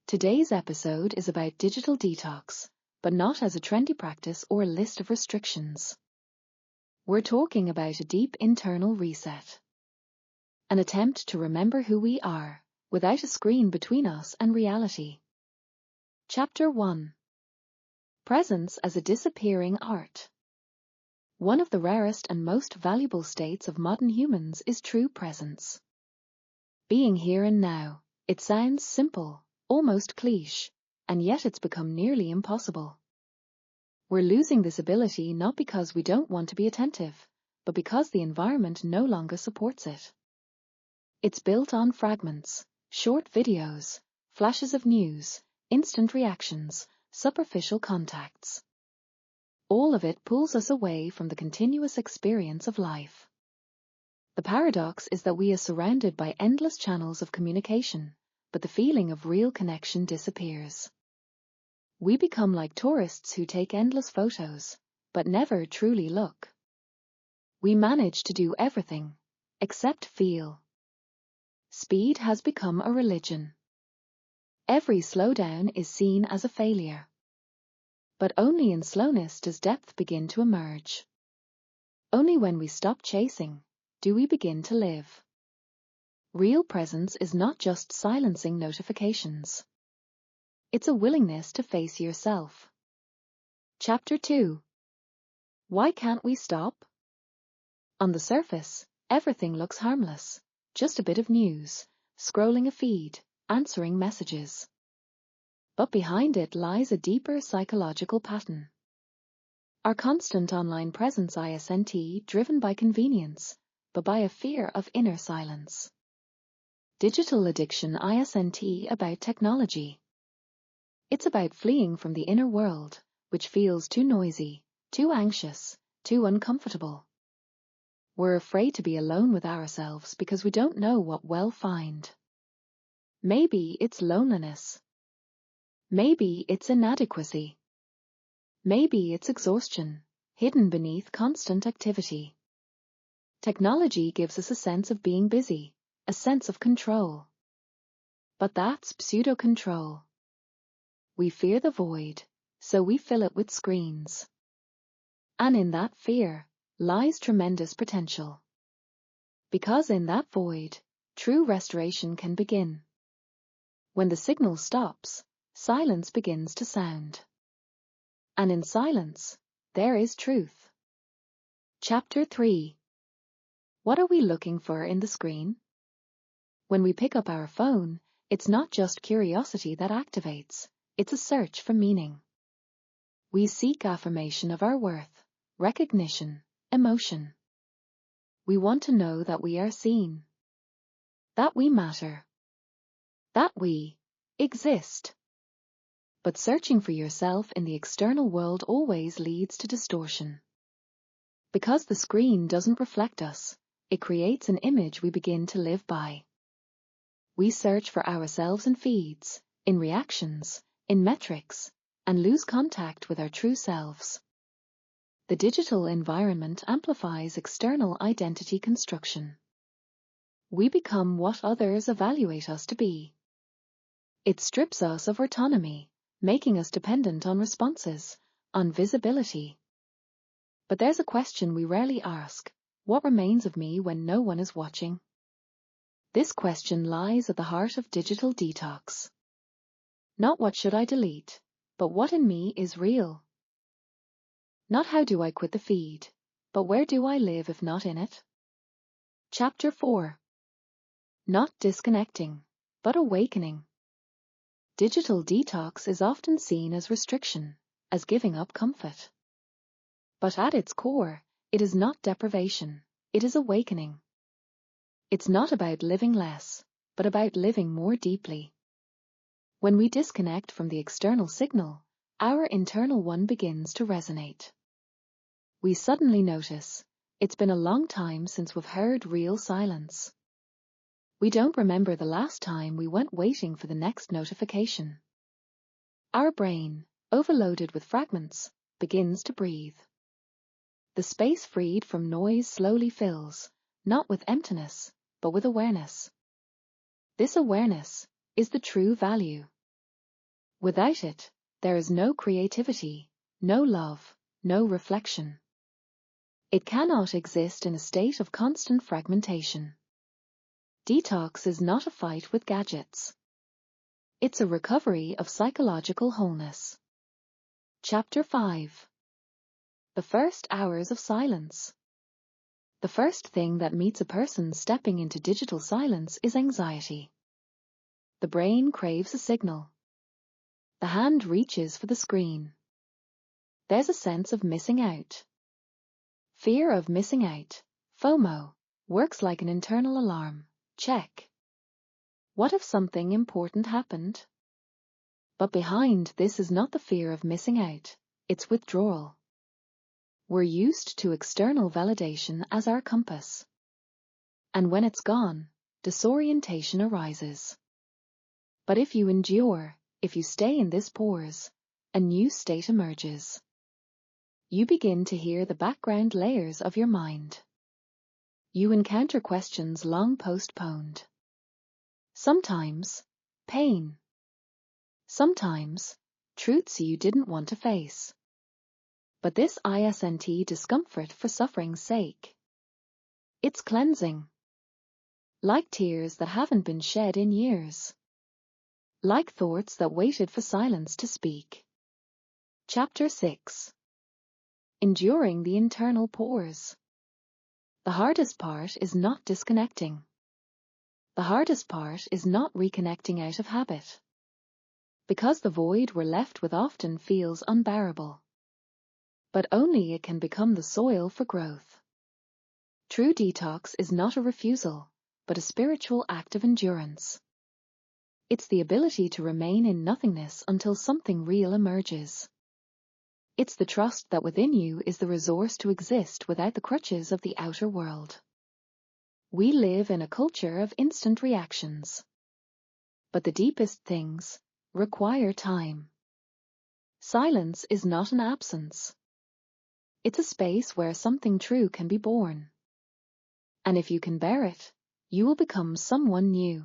Today's episode is about digital detox, but not as a trendy practice or a list of restrictions. We're talking about a deep internal reset. An attempt to remember who we are, without a screen between us and reality. Chapter 1. Presence as a disappearing art. One of the rarest and most valuable states of modern humans is true presence. Being here and now. It sounds simple, almost cliché, and yet it's become nearly impossible. We're losing this ability not because we don't want to be attentive, but because the environment no longer supports it. It's built on fragments, short videos, flashes of news, instant reactions, superficial contacts. All of it pulls us away from the continuous experience of life. The paradox is that we are surrounded by endless channels of communication, but the feeling of real connection disappears. We become like tourists who take endless photos, but never truly look. We manage to do everything, except feel. Speed has become a religion. Every slowdown is seen as a failure. But only in slowness does depth begin to emerge. Only when we stop chasing, do we begin to live. Real presence is not just silencing notifications. It's a willingness to face yourself. Chapter 2. Why can't we stop? On the surface, everything looks harmless. Just a bit of news, scrolling a feed, answering messages. But behind it lies a deeper psychological pattern. Our constant online presence isn't driven by convenience, but by a fear of inner silence. Digital addiction isn't about technology. It's about fleeing from the inner world, which feels too noisy, too anxious, too uncomfortable. We're afraid to be alone with ourselves because we don't know what we'll find. Maybe it's loneliness. Maybe it's inadequacy. Maybe it's exhaustion, hidden beneath constant activity. Technology gives us a sense of being busy, a sense of control. But that's pseudo-control. We fear the void, so we fill it with screens. And in that fear lies tremendous potential. Because in that void, true restoration can begin. When the signal stops, silence begins to sound. And in silence, there is truth. Chapter 3. What are we looking for in the screen? When we pick up our phone, it's not just curiosity that activates, it's a search for meaning. We seek affirmation of our worth, recognition, emotion. We want to know that we are seen, that we matter, that we exist. But searching for yourself in the external world always leads to distortion. Because the screen doesn't reflect us, it creates an image we begin to live by. We search for ourselves in feeds, in reactions, in metrics, and lose contact with our true selves. The digital environment amplifies external identity construction. We become what others evaluate us to be. It strips us of autonomy, making us dependent on responses, on visibility. But there's a question we rarely ask: what remains of me when no one is watching? This question lies at the heart of digital detox. Not what should I delete, but what in me is real. Not how do I quit the feed, but where do I live if not in it? Chapter 4. Not disconnecting, but awakening. Digital detox is often seen as restriction, as giving up comfort. But at its core, it is not deprivation, it is awakening. It's not about living less, but about living more deeply. When we disconnect from the external signal, our internal one begins to resonate. We suddenly notice, it's been a long time since we've heard real silence. We don't remember the last time we went waiting for the next notification. Our brain, overloaded with fragments, begins to breathe. The space freed from noise slowly fills, not with emptiness, but with awareness. This awareness is the true value. Without it, there is no creativity, no love, no reflection. It cannot exist in a state of constant fragmentation. Detox is not a fight with gadgets. It's a recovery of psychological wholeness. Chapter 5. The first hours of silence. The first thing that meets a person stepping into digital silence is anxiety. The brain craves a signal. The hand reaches for the screen. There's a sense of missing out. Fear of missing out, FOMO, works like an internal alarm. Check. What if something important happened? But behind this is not the fear of missing out, it's withdrawal. We're used to external validation as our compass. And when it's gone, disorientation arises. But if you endure, if you stay in this pause, a new state emerges. You begin to hear the background layers of your mind. You encounter questions long postponed. Sometimes, pain. Sometimes, truths you didn't want to face. But this isn't discomfort for suffering's sake. It's cleansing. Like tears that haven't been shed in years. Like thoughts that waited for silence to speak. Chapter 6. Enduring the internal pause. The hardest part is not disconnecting. The hardest part is not reconnecting out of habit. Because the void we're left with often feels unbearable. But only it can become the soil for growth. True detox is not a refusal, but a spiritual act of endurance. It's the ability to remain in nothingness until something real emerges. It's the trust that within you is the resource to exist without the crutches of the outer world. We live in a culture of instant reactions. But the deepest things require time. Silence is not an absence. It's a space where something true can be born. And if you can bear it, you will become someone new.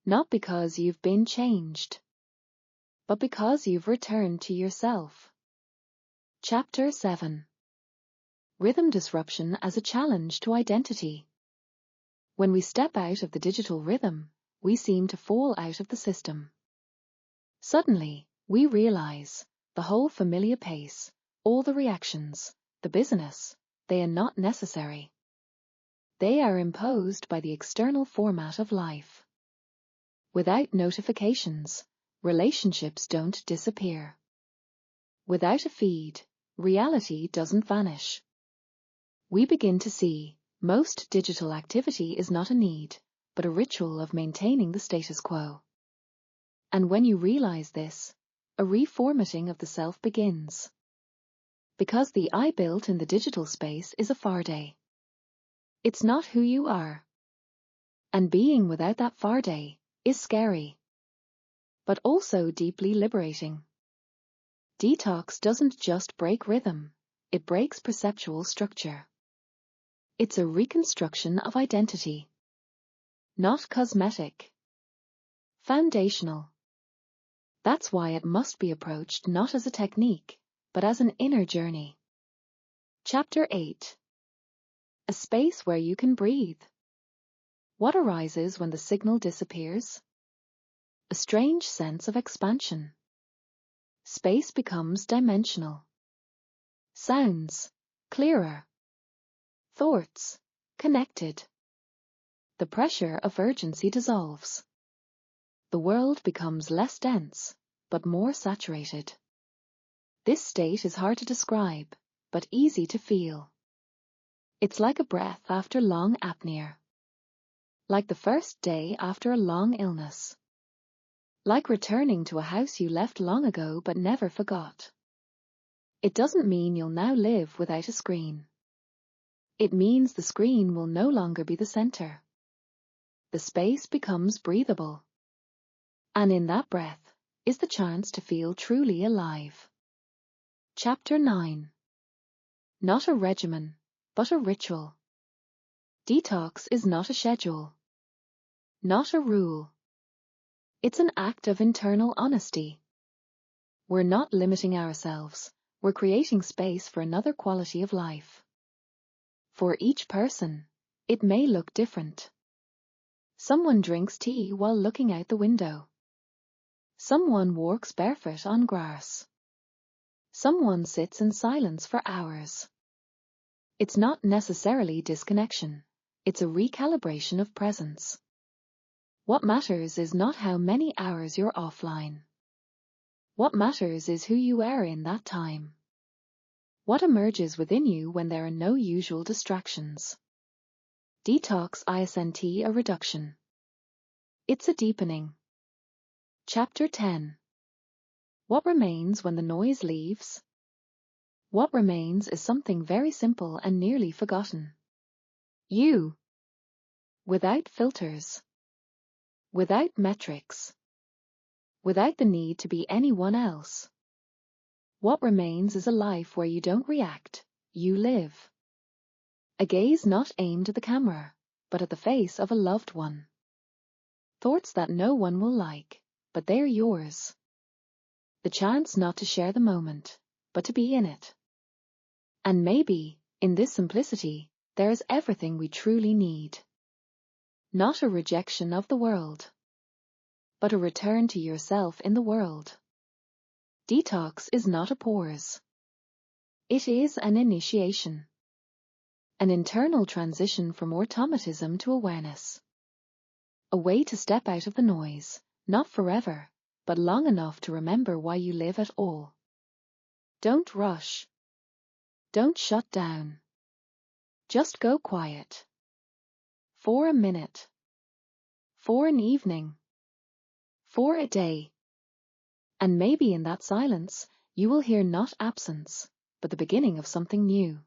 Not because you've been changed, but because you've returned to yourself. Chapter 7. Rhythm disruption as a challenge to identity. When we step out of the digital rhythm, we seem to fall out of the system. Suddenly, we realize the whole familiar pace, all the reactions, the busyness, they are not necessary. They are imposed by the external format of life. Without notifications, relationships don't disappear. Without a feed, reality doesn't vanish. We begin to see most digital activity is not a need, but a ritual of maintaining the status quo. And when you realize this, a reformatting of the self begins. Because the I built in the digital space is a farday. It's not who you are. And being without that farday is scary, but also deeply liberating. Detox doesn't just break rhythm, it breaks perceptual structure. It's a reconstruction of identity. Not cosmetic. Foundational. That's why it must be approached not as a technique, but as an inner journey. Chapter 8. A space where you can breathe. What arises when the signal disappears? A strange sense of expansion. Space becomes dimensional. Sounds clearer. Thoughts connected. The pressure of urgency dissolves. The world becomes less dense, but more saturated. This state is hard to describe, but easy to feel. It's like a breath after long apnea. Like the first day after a long illness. Like returning to a house you left long ago but never forgot. It doesn't mean you'll now live without a screen. It means the screen will no longer be the center. The space becomes breathable. And in that breath is the chance to feel truly alive. Chapter 9. Not a regimen, but a ritual. Detox is not a schedule. Not a rule. It's an act of internal honesty. We're not limiting ourselves, we're creating space for another quality of life. For each person, it may look different. Someone drinks tea while looking out the window. Someone walks barefoot on grass. Someone sits in silence for hours. It's not necessarily disconnection. It's a recalibration of presence. What matters is not how many hours you're offline. What matters is who you are in that time. What emerges within you when there are no usual distractions. Detox isn't a reduction. It's a deepening. Chapter 10. What remains when the noise leaves? What remains is something very simple and nearly forgotten. You. Without filters. Without metrics. Without the need to be anyone else. What remains is a life where you don't react, you live. A gaze not aimed at the camera, but at the face of a loved one. Thoughts that no one will like, but they're yours. The chance not to share the moment, but to be in it. And maybe, in this simplicity, there is everything we truly need. Not a rejection of the world, but a return to yourself in the world. Detox is not a pause. It is an initiation. An internal transition from automatism to awareness. A way to step out of the noise, not forever, but long enough to remember why you live at all. Don't rush. Don't shut down. Just go quiet. For a minute. For an evening. For a day. And maybe in that silence, you will hear not absence, but the beginning of something new.